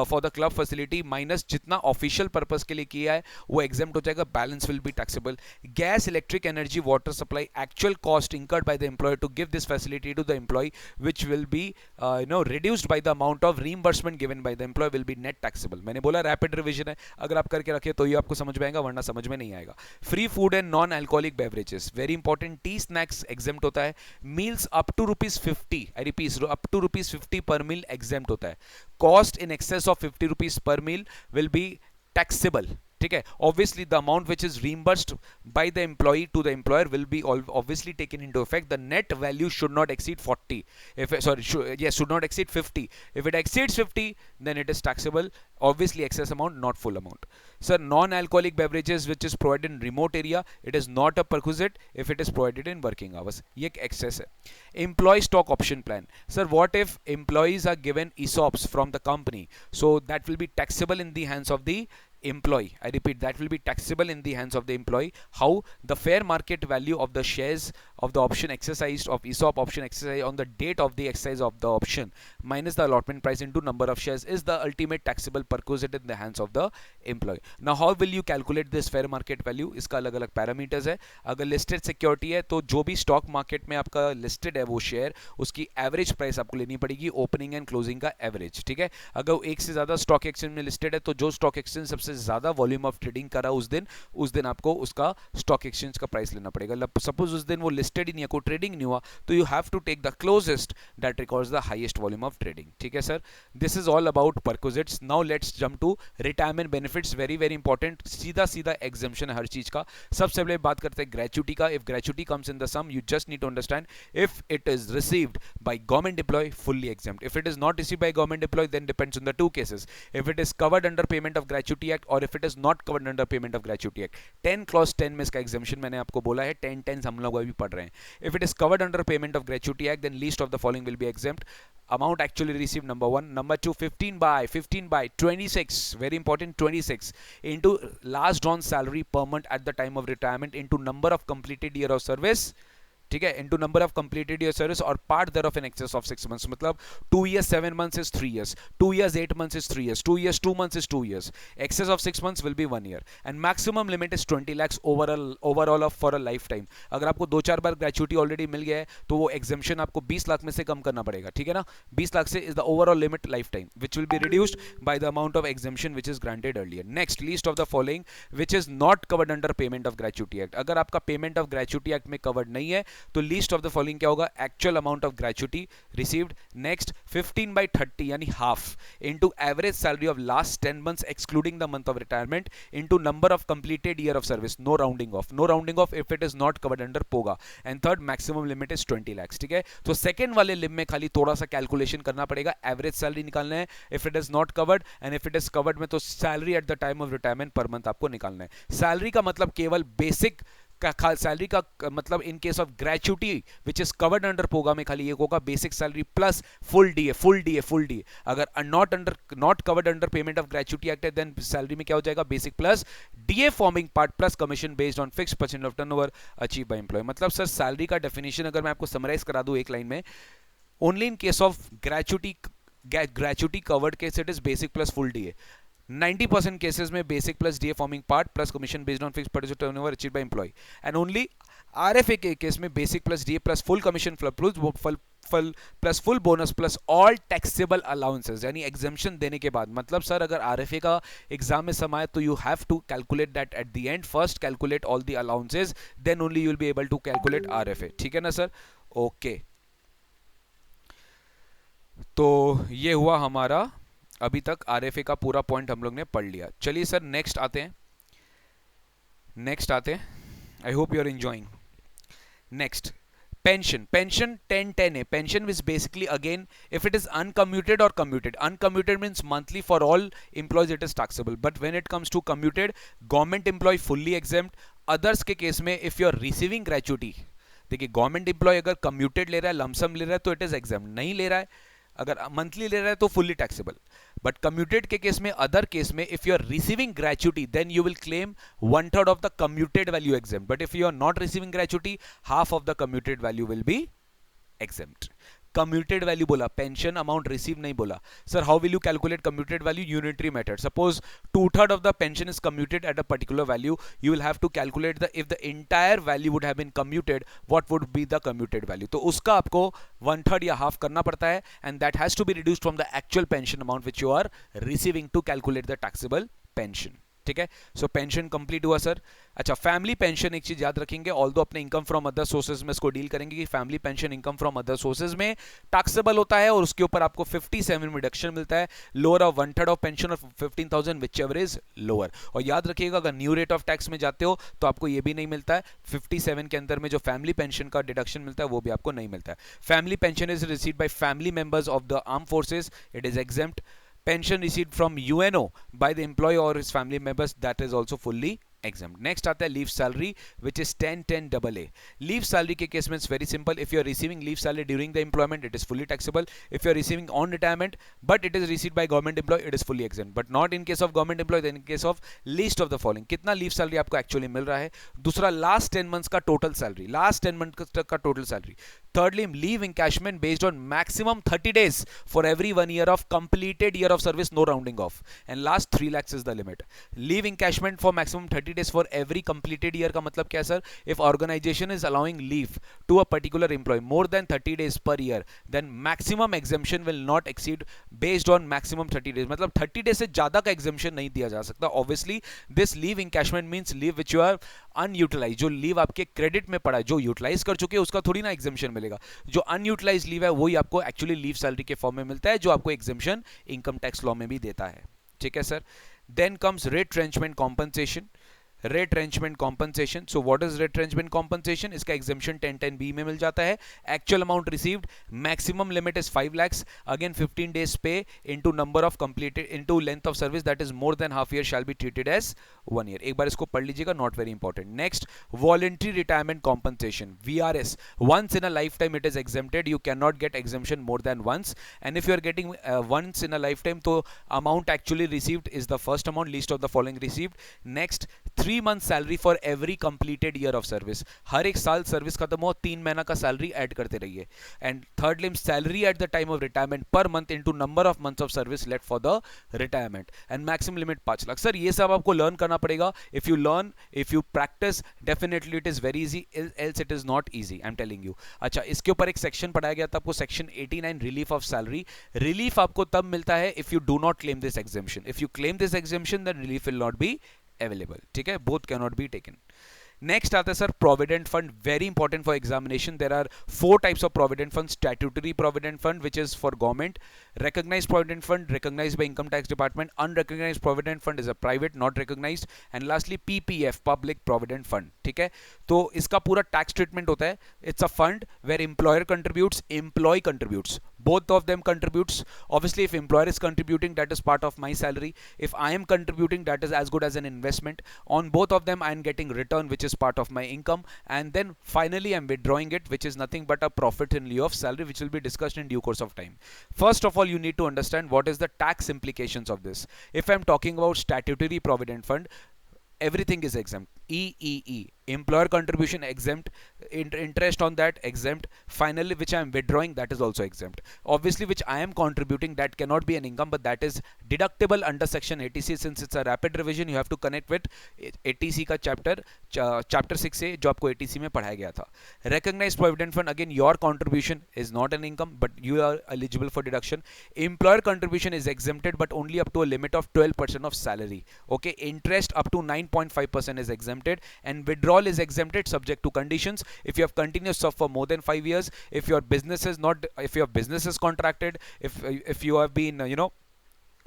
for the club facility minus जितना official purpose के लिए किया है वो exempt हो जाएगा, balance will be taxable. Gas, electric, energy, water supply, actual cost incurred by the employer to give this facility to the employee, which will be reduced by the amount of reimbursement given by the employer, will be net taxable. मैंने बोला rapid revision है, अगर आप करके रखे तो ये आपको समझ में आएगा, वरना समझ में नहीं आएगा. Free food and non-alcoholic beverages, very important. Tea snacks exempt होता है. Meals up to ₹50, I repeat, up to ₹50 per meal exempt होता है. Cost in excess of ₹50 per meal will be taxable. ठीक है. Obviously the amount which is reimbursed by the employee to the employer will be obviously taken into effect. The net value should not exceed 40, if should not exceed 50. If it exceeds 50, then it is taxable. Obviously excess amount, not full amount. Sir, non-alcoholic beverages which is provided in remote area, it is not a perquisite if it is provided in working hours. ये एक excess है. Employee stock option plan. Sir, what if employees are given ESOPs from the company? So that will be taxable in the hands of the employee. I repeat, that will be taxable in the hands of the employee. How? The fair market value of the shares of the option exercised, of ESOP option exercised on the date of the exercise of the option minus the allotment price into number of shares is the ultimate taxable perquisite in the hands of the employee. Now how will you calculate this fair market value? इसका अलग अलग parameters है. अगर listed security है तो जो भी stock market में आपका लिस्टेड है वो शेयर, उसकी एवरेज प्राइस आपको लेनी पड़ेगी, ओपनिंग एंड क्लोजिंग का एवरेज. ठीक है. अगर एक से ज्यादा स्टॉक एक्सचेंज में लिस्टेड है तो जो स्टॉक एक्सचेंज सबसे ज्यादा वॉल्यूम ऑफ ट्रेडिंग करा उस दिन आपको उसका स्टॉक एक्सचेंज का प्राइस लेना पड़ेगा. सपोज उस दिन वो लिस्टेड ही नहीं है, कोई ट्रेडिंग नहीं हुआ, तो you have to take the closest that records the highest volume of trading. ठीक है sir. This is all about perquisites. Now let's jump to retirement benefits. Very very important. सीधा सीधा एग्जम्पशन है हर चीज का. सबसे पहले बात करते हैं ग्रेचुटी का. If gratuity comes in the sum, you just need to understand if it is received by government employee, fully exempt. If it is not received by government employee, then depends on the two cases. If it is covered under payment of gratuity act or if it is not covered under payment of gratuity act. 10 clause 10 में इसका exemption मैंने आपको बोला है. 10 हम लोग अभी पढ़ रहे हैं. If it is covered under payment of gratuity act, then least of the following will be exempt. Amount actually received, number 1. Number 2, 15 by 26, very important, 26 into last drawn salary per month at the time of retirement into number of completed year of service. ठीक है. Into number of completed year service और part thereof in excess of 6 months. मतलब 2 years 7 months is 3 years, 2 years 8 months is 3 years, 2 years 2 months is 2 years. Excess of 6 months will be 1 year and maximum limit is 20 lakhs overall of for a lifetime. अगर आपको 2-4 बार gratuity already मिल गया है तो वो exemption आपको 20 लाख में से कम करना पड़ेगा. ठीक है ना. 20 लाख से is the overall limit life time which will be reduced by the amount of exemption which is granted earlier. Next, least of the following which is not covered under payment of gratuity act. अगर आपका payment of gratuity act में covered नहीं है तो least of the following क्या होगा? Actual amount of gratuity received. Next, 15 by 30 यानी half into average salary of last 10 months excluding the month of retirement into number of completed year of service. No rounding off, no rounding off if it is not covered under POGA. And third, maximum limit is 20 lakhs. ठीक है. तो second वाले लिम में खाली थोड़ा सा calculation करना पड़ेगा. एवरेज सैलरी निकालना है if it is not covered, and if it is covered में तो salary at the time of retirement per month आपको निकालना है. सैलरी का मतलब केवल बेसिक सैलरी का मतलब in case of gratuity which is covered under POGA में खाली एक होगा basic salary plus full DA. अगर not covered under payment of gratuity act है देन सैलरी में क्या हो जाएगा? Basic plus DA forming part plus commission based on fixed percent of turnover achieve by employee. मतलब सर सैलरी का definition अगर मैं आपको समराइज करा दूं एक लाइन में, only in case of gratuity covered case it is basic plus full DA. 90% cases में basic plus DA forming part plus commission based on fixed percent turnover achieved by employee. And only RFA के case में basic plus DA plus full commission plus full bonus plus all taxable allowances. यानी exemption देने के बाद. मतलब sir अगर RFA का exam में समय तो you have to calculate that at the end. First calculate all the allowances, then only you will be able to calculate RFA. ठीक है ना सर. ओके. तो ये हुआ हमारा अभी तक आरएफए का पूरा पॉइंट हम लोग ने पढ़ लिया. चलिए सर नेक्स्ट आते हैं. I hope you are enjoying. Next, pension 1010 है. pension is basically again if it is uncommuted or commuted. Uncommuted means monthly for all employees it is taxable, but when it comes to commuted, government employee fully exempt. others के case में if you are receiving gratuity, देखिए government employ अगर commuted ले रहा है, lump sum ले रहा है तो इट इज एग्जाम. नहीं ले रहा है, अगर मंथली ले रहा है तो फुल्ली टैक्सेबल. बट कम्यूटेड के केस में, अदर केस में if you are receiving gratuity then you will claim 1/3 of the commuted value exempt. But if you are not receiving gratuity, half of the commuted value will be exempted. Commuted value बोला, pension amount receive नहीं बोला. Sir how will you calculate commuted value? Unitary method. Suppose 2/3 of the pension is commuted at a particular value, you will have to calculate the if the entire value would have been commuted, what would be the commuted value. तो उसका आपको 1/3 या half करना पड़ता है, and that has to be reduced from the actual pension amount which you are receiving to calculate the taxable pension. ठीक है। So pension complete हुआ सर। अच्छा, फैमिली पेंशन एक चीज याद रखेंगे, ऑल्दो अपने इनकम फ्रॉम अदर सोर्सेज में इसको डील करेंगे कि family pension income from other sources में टैक्सेबल होता है और उसके ऊपर आपको 57 में रिडक्शन मिलता है, लोअर ऑफ 1/3 ऑफ पेंशन और 15,000 विच एवर इज लोअर। और याद रखिएगा अगर न्यू रेट ऑफ टैक्स में जाते हो तो आपको ये भी नहीं मिलता है, 57 के अंदर में जो फैमिली पेंशन का डिडक्शन मिलता है वो भी आपको नहीं मिलता है। Family pension is received bye family members of the arm forces, it is exempt. Pension received from UNO by the employee or his family members, that is also fully exempt. Next आता है leave salary which is 1010AA. Leave salary के case में it's very simple. If you are receiving leave salary during the employment, it is fully taxable. If you are receiving on retirement but it is received by government employee, it is fully exempt. But not in case of government employee, then in case of least of the following. कितना leave salary आपको actually मिल रहा है? दूसरा last 10 months का total salary, last 10 months का total salary. Thirdly, leave encashment based on maximum 30 days for every 1 year of completed year of service, no rounding off. And last 3 lakhs is the limit. Leave encashment for maximum 30 days for every completed year का मतलब क्या है sir? If organization is allowing leave to a particular employee more than 30 days per year, then maximum exemption will not exceed based on maximum 30 days. मतलब 30 days से ज़्यादा का exemption नहीं दिया जा सकता. Obviously, this leave encashment means leave which you are unutilized. जो leave आपके credit में पड़ा है, जो utilize कर चुके हैं उसका थोड़ी ना exemption मिलेगा. जो अनयूटिलाइज्ड लीव है वही आपको एक्चुअली लीव सैलरी के फॉर्म में मिलता है, जो आपको एग्जेम्पशन इनकम टैक्स लॉ में भी देता है। ठीक है sir. Then comes retrenchment compensation. retrenchment compensation. So what is retrenchment compensation? इसका exemption 1010B में मिल जाता है। Actual amount received, maximum limit is 5 lakhs. Again 15 days pay into number of completed into length of service that is more than half year shall be treated as 1 year. एक बार इसको पढ़ लीजिएगा, not very important. Next, voluntary retirement compensation VRS. Once in a lifetime it is exempted. You cannot get exemption more than once. And if you are getting once in a lifetime, तो amount actually received is the first amount, least of the following received. Next, 3 month salary for every completed year of service. हर एक साल service खत्म हो 3 महीना का salary add करते रहिए। And third limit salary at the time of retirement per month into number of months of service left for the retirement. And maximum limit 5 lakh. Sir ये सब आपको लर्न करना पड़ेगा। If you learn, if you practice, definitely it is very easy, else it is not easy, I am telling you. अच्छा, इसके ऊपर एक section पढ़ाया गया था आपको, section 89, relief of salary. Relief आपको तब मिलता है if you do not claim this exemption. If you claim this exemption then relief will not be available. ठीक है, both cannot be taken. Next आता है sir provident fund, very important for examination. There are 4 types of provident fund. Statutory provident fund which is for government, recognized provident fund recognized by income tax department, unrecognized provident fund is a private not recognized, and lastly PPF public provident fund. ठीक है, तो इसका पूरा tax treatment होता है. It's a fund where employer contributes, employee contributes, both of them contributes. Obviously if employer is contributing, that is part of my salary. If I am contributing, that is as good as an investment. On both of them I am getting return which is part of my income, and then finally I am withdrawing it, which is nothing but a profit in lieu of salary, which will be discussed in due course of time. First of all, you need to understand what is the tax implications of this. If I am talking about statutory provident fund, everything is exempt. EEE, employer contribution exempt, interest on that exempt, finally which I am withdrawing, that is also exempt. Obviously which I am contributing, that cannot be an income, but that is deductible under section 80C. Since it's a rapid revision, you have to connect with 80C का chapter 6 से जो आपको 80C में पढ़ाया गया था. Recognized provident fund, again your contribution is not an income, but you are eligible for deduction. Employer contribution is exempted, but only up to a limit of 12% of salary. Okay, interest up to 9.5% is exempted, and withdrawal is exempted subject to conditions. If you have continuous sub for more than 5 years, if your business is not, if your business is contracted, if you have been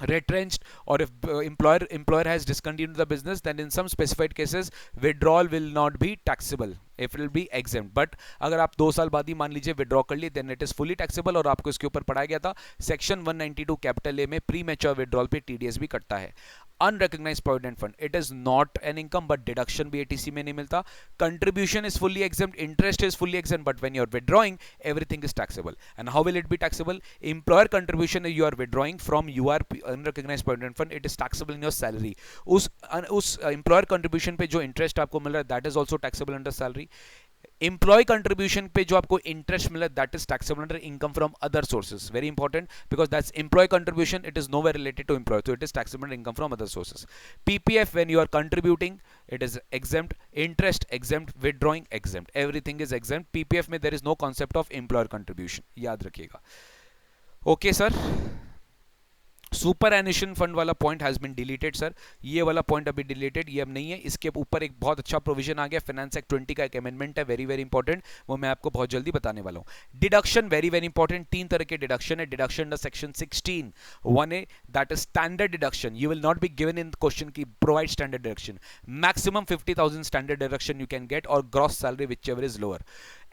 retrenched, or if employer has discontinued the business, then in some specified cases withdrawal will not be taxable, if it will be exempt. But अगर आप 2 साल बाद ही मान लीजिए withdraw कर लिए, then it is fully taxable. और आपको इसके ऊपर पढ़ाया गया था सेक्शन 192 कैपिटल ए में प्री मैच्योर विड्रॉल पे टीडीएस भी कटता है. Unrecognized provident fund, it is not an income, but deduction भी एटीसी में नहीं मिलता. Contribution is fully exempt, interest is fully exempt, but when you are withdrawing everything is taxable. And how will it be taxable? Employer contribution you are withdrawing from your unrecognized provident fund, it is taxable in your salary. उस employer contribution पे जो interest आपको मिल रहा है, that is also taxable under salary. Employee contribution पे जो आपको इंटरेस्ट मिला, that is taxable under income from other sources. Very important, because that's employee contribution, it is nowhere related to employee, so it is taxable income from other sources. PPF, when you are contributing, it is exempt. Interest exempt, withdrawing exempt, everything is exempt. PPF में there is no concept of employer contribution, याद रखिएगा. Okay sir, superannuation fund वाला point has been deleted sir, ये वाला point अभी deleted, ये अब नहीं है। इसके ऊपर एक बहुत अच्छा प्रोविजन आ गया, फाइनेंस एक्ट 20 का एक अमेंडमेंट है, वेरी वेरी इंपॉर्टेंट, वो मैं आपको बहुत जल्दी बताने वाला हूं। डिडक्शन वेरी वेरी इंपॉर्टेंट, 3 तरह के डिडक्शन है। Deduction under section 16 1A, that is standard deduction, you will not be given in question की provide standard deduction, maximum 50,000 standard deduction you can get, or gross salary whichever is lower.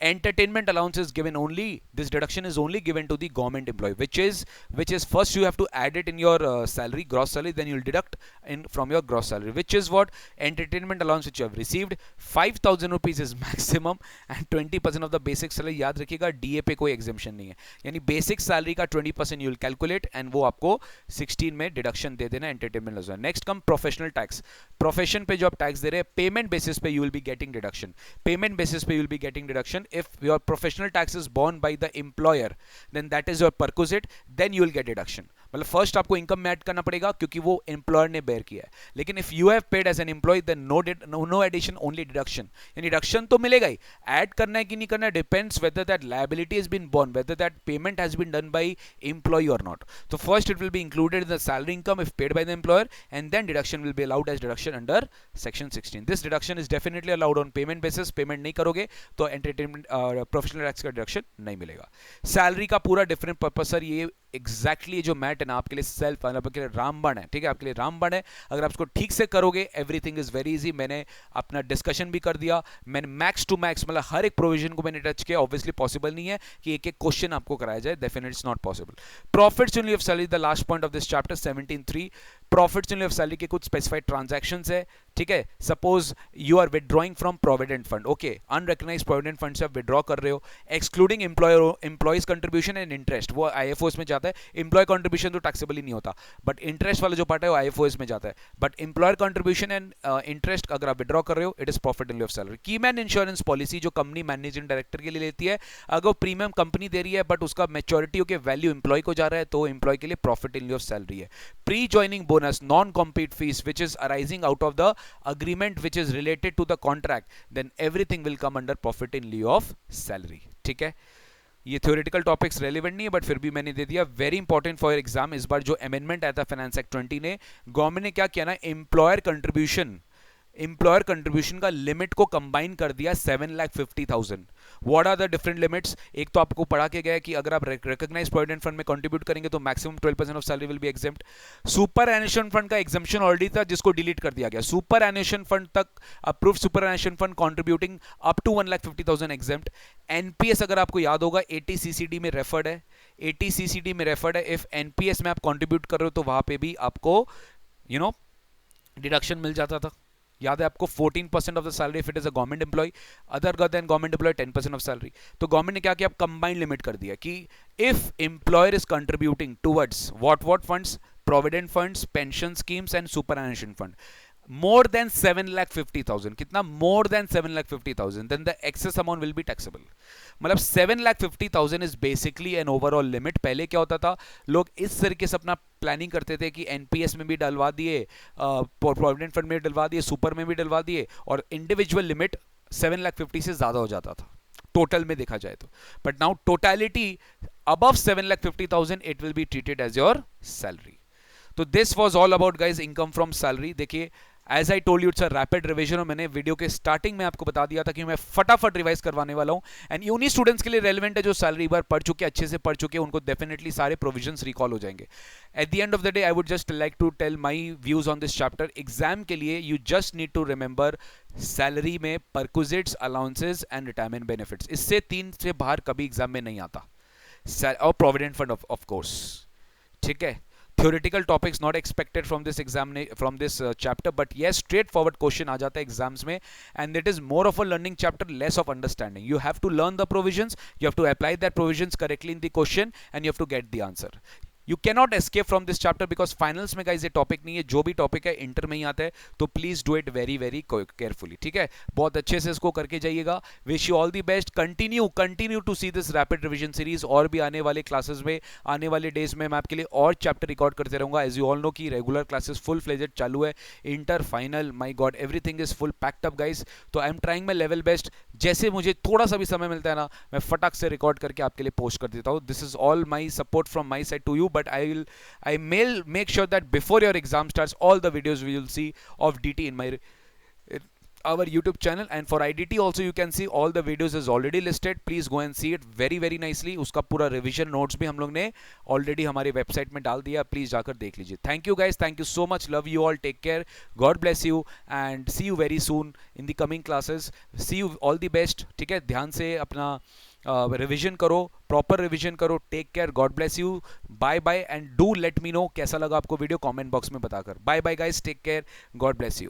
Entertainment allowance is given only, this deduction is only given to the government employee, which is first you have to add it in your salary, gross salary, then you'll deduct in from your gross salary, which is what entertainment allowance which you have received 5,000 rupees is maximum and 20% of the basic salary। याद रखिएगा DA पे कोई exemption नहीं है, यानी basic salary का 20% you'll calculate and वो आपको 16 में deduction दे देना entertainment allowance। next come professional tax, profession पे जो आप tax दे रहे हैं payment basis पे you will be getting deduction, payment basis पे you will be getting deduction। if your professional tax is borne by the employer then that is your perquisite, then you will get deduction। मतलब first आपको income में add करना पड़ेगा क्योंकि वो employer ने bear किया है, लेकिन if you have paid as an employee then no addition, only deduction. यानी डिडक्शन तो मिलेगा ही, ऐड करना है कि नहीं करना depends whether that liability has been borne, whether that payment has been done by employee और नॉट। तो first it will be included in the salary income if paid by the employer and then deduction will be allowed as deduction under section 16। This deduction is definitely allowed on payment basis, payment नहीं करोगे तो entertainment professional tax का deduction नहीं मिलेगा। Salary का पूरा different purpose sir, ये exactly जो मैट है ना आपके लिए सेल्फ, आपके लिए रामबाण है, ठीक है, आपके लिए रामबाण है। अगर आप इसको ठीक से करोगे एवरीथिंग इज वेरी इजी। मैंने अपना डिस्कशन भी कर दिया, मैंने मैक्स टू मैक्स मतलब हर एक प्रोविजन को मैंने टच किया। ऑब्वियसली पॉसिबल नहीं है कि एक एक क्वेश्चन आपको कराया जाए, definitely it's not possible. Profits in लिeu of salary, the last point of this chapter 17.3, profits in लिeu of salary के कुछ स्पेसिफाइड ट्रांजैक्शंस है, ठीक है। Suppose you are withdrawing from provident fund, okay, unrecognized provident fund से आप withdraw कर रहे हो, excluding employees contribution and interest, वो आईएफओएस में जाता है। एम्प्लॉय कंट्रीब्यूशन तो टैक्सेबल ही नहीं होता, बट इंटरेस्ट वाला जो पार्ट है वो आईएफओएस में जाता है, but employer contribution and interest अगर आप विदड्रॉ कर रहे हो it is profit in लिeu of salary. Keyman insurance policy जो कंपनी मैनेजिंग डायरेक्टर के लिए लेती है, अगर प्रीमियम कंपनी दे रही है बट उसका मैच्योरिटी के वैल्यू एम्प्लॉय को जा रहा है तो एम्प्लॉय के लिए प्रॉफिट इन लिeu ऑफ सैलरी है। Pre joining bonus, non compete fees which is arising out of the agreement which is related to the contract, then everything will come under profit in lieu of salary, ठीक है। ये theoretical topics relevant नहीं है but फिर भी मैंने दे दिया, very important for exam. इस बार जो अमेंडमेंट आया था फाइनेंस एक्ट 20 ने, गवर्नमेंट ने क्या किया ना, एम्प्लॉयर कंट्रीब्यूशन का लिमिट को कंबाइन कर दिया 7,50,000। What are the different limits? एक तो आपको पढ़ा के गया कि अगर आप रिकॉग्नाइज्ड प्रोविडेंट फंड में कंट्रीब्यूट करेंगे तो maximum 12% of salary will be exempt. Superannuation fund का एग्जेम्पशन ऑलरेडी था जिसको डिलीट कर दिया गया। सुपर एनुएशन फंड तक approve superannuation fund contributing up to 1,50,000 exempt. NPS अगर आपको याद होगा 80 में रेफर्ड है, 80 में रेफर्ड है। इफ एनपीएस में आप कंट्रीब्यूट कर रहे हो तो वहां पे भी आपको डिडक्शन मिल जाता था। याद है आपको 14% of the salary if it is a government employee, other than government employee 10% of salary. तो गवर्नमेंट ने क्या किया, कंबाइंड लिमिट कर दिया कि if employer is contributing towards what funds, provident funds, pension schemes and superannuation fund, more than 7,50,000, कितना more than 7,50,000, then the excess amount will be taxable। मतलब 7,50,000 is basically an overall limit। पहले क्या होता था, लोग इस तरीके से अपना प्लानिंग करते थे कि एनपीएस में भी डलवा दिए, प्रोविडेंट फंड में डलवा दिए, सुपर में भी डलवा दिए, और इंडिविजुअल लिमिट 7,50,000 से ज्यादा हो जाता था टोटल में देखा जाए तो। But now totality above 7,50,000 it will be treated as your salary। तो this was all about guys income from salary. देखिए as I told you it's a rapid revision, और मैंने वीडियो के स्टार्टिंग में आपको बता दिया था कि मैं फटाफट रिवाइज करवाने वाला हूं, एंड उन्हीं स्टूडेंट्स के लिए रेलेवेंट है जो सैलरी बार पढ़ चुके, अच्छे से पढ़ चुके, उनको डेफिनेटली सारे प्रोविजंस रिकॉल हो जाएंगे। At the end of the day I would just like to tell my views on this chapter. Exam के लिए you just need to remember salary में perquisites, allowances and retirement benefits, इससे 3 से बाहर कभी exam में नहीं आता, और प्रोविडेंट फंड ऑफ कोर्स, ठीक है। theoretical topics not expected from this exam, from this chapter, but yes straightforward question आ जाता है exams में, and it is more of a learning chapter, less of understanding। you have to learn the provisions, you have to apply that provisions correctly in the question, and you have to get the answer। You cannot escape from this chapter because finals में guys ये topic नहीं है, जो भी topic है inter में ही आता है, तो please do it very very carefully, ठीक है। बहुत अच्छे से इसको करके जाइएगा। Wish you all the best. Continue to see this rapid revision series, और भी आने वाले क्लासेस में, आने वाले डेज में मैं आपके लिए और चैप्टर रिकॉर्ड करते रहूंगा। एज यू ऑल नो कि रेगुलर क्लासेस फुल फ्लेजेड चालू है, inter final, my god everything is full packed up guys. तो I am trying my level best, जैसे मुझे थोड़ा सा भी समय मिलता है ना, मैं फटाक से रिकॉर्ड करके आपके लिए पोस्ट कर देता हूँ। This is all my support from my side to you. but I may make sure that before your exam starts, all the videos we will see of DT in my our YouTube channel. And for IDT also you can see all the videos is already listed. Please go and see it very nicely. उसका पूरा revision notes भी हम लोग ने already हमारे website में डाल दिया, please जाकर देख लीजिए. Thank you guys, thank you so much, love you all, take care, God bless you and see you very soon in the coming classes. See you, all the best. ठीक है, ध्यान से अपना रिविजन करो, proper revision करो. Take care, God bless you, bye bye and do let me know कैसा लगा आपको वीडियो कमेंट बॉक्स में बताकर. Bye bye guys, take care, God bless you.